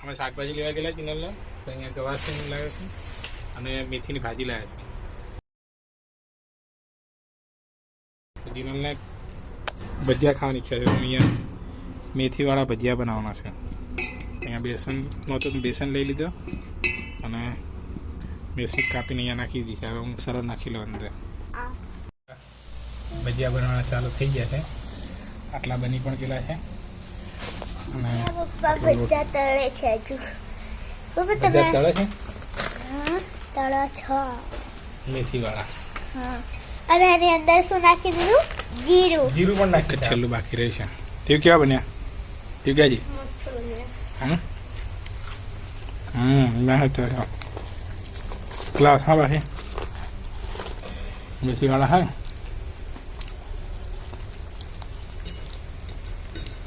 અમે શાકભાજી લેવા ગયેલા ચિનલને તો અહીંયા ગવાર સિંગ લાવ્યો છે અને મેથીની ભાજી લાવ્યા છે. ચિનલને ભજીયા ખાવાની ઈચ્છા છે. અહીંયા મેથીવાળા ભજીયા બનાવવાના છે. અહીંયા બેસન નહોતો તો બેસન લઈ લીધો અને બેસન કાપીને અહીંયા નાખી દીધી. હવે હું સરળ નાખી લઉં અંદર. ભજીયા બનાવવાના ચાલુ થઈ ગયા છે. આટલા બની પણ ગયેલા છે અને પપ્પા ભજીયા તળે છે હજુ. પપ્પા તમે તળે છે તળો છો મેથીવાળા. હા અને એની અંદર શું નાખી દીધું? જીરું. જીરું પણ નાખી છેલ્લું બાકી રહી છે. તેવું કેવા બન્યા? તેવું ક્યાંજી? મસ્ત બન્યા. ના તો ક્લાસ હા બાકી મેથીવાળા હા.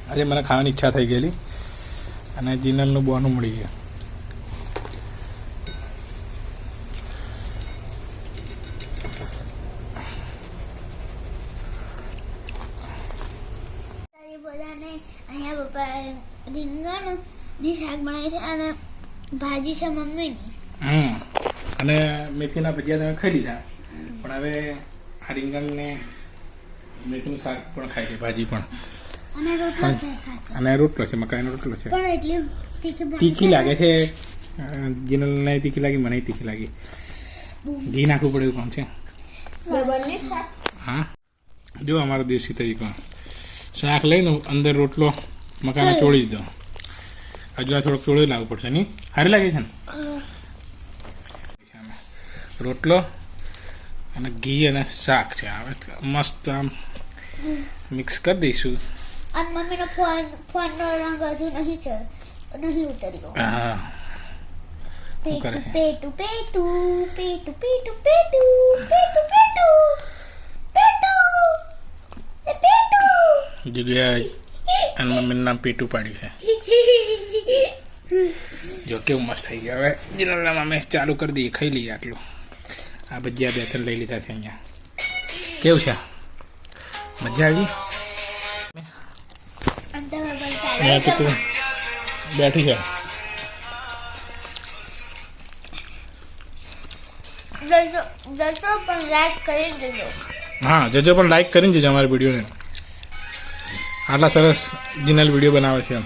આજે મને ખાવાની ઈચ્છા થઈ ગયેલી અને જીનલનું બોનું મળી ગયું. બધાને અહીંયા પપ્પા રીંગણ ની શાક બનાવી છે અને ભાજી છે મમ્મીની. અને મેથીના ભજીયા તમે ખાઈ લીધા પણ હવે આ રીંગણને મેથીનું શાક પણ ખાય છે, ભાજી પણ. અને રોટલો છે સાથે. અને રોટલો છે, મકાઈનો રોટલો છે. પણ એટલી તીખી લાગે છે. જીનલને તીખી લાગી, મને તીખી લાગી. ઘી નાખવું પડે એવું કામ છે. હા જો અમારો દેશી તરીકો શાક લઈને અંદર રોટલો મકાઈનો ચોળી દીધો. હજુ આ થોડોક ચોળી લાવવું પડશે નહીં? સારી લાગે છે ને? રોટલો અને ઘી અને શાક છે. હવે મસ્ત આમ મિક્સ કરી દઈશું. અને મમ્મીનો ફોનનો રંગ હજુ નહીં ઉતર્યો. હા શું કરે છે? પેટુ પેટુ પેટુ પેટુ પેટુ પેટુ પેટુ પેટુ એ પેટુ જગ્યાએ અને મમ્મીનું નામ પેટું પાડ્યું છે. જો કેવું મસ્ત થઈ ગયું. હવે જીનલના અમે ચાલુ કરી દઈએ, ખાઈ લઈએ. આટલું આ ભજીયા 2-3 લઈ લીધા છે. અહીંયા કેવું છે? મજા આવી? અહીંયા તો તું બેઠી છે. જજો પણ લાઈક કરી દેજો. હા જજો પણ લાઈક કરીને જજો અમારા વિડીયોને. આટલા સરસ જીનલ વિડીયો બનાવે છે એમ.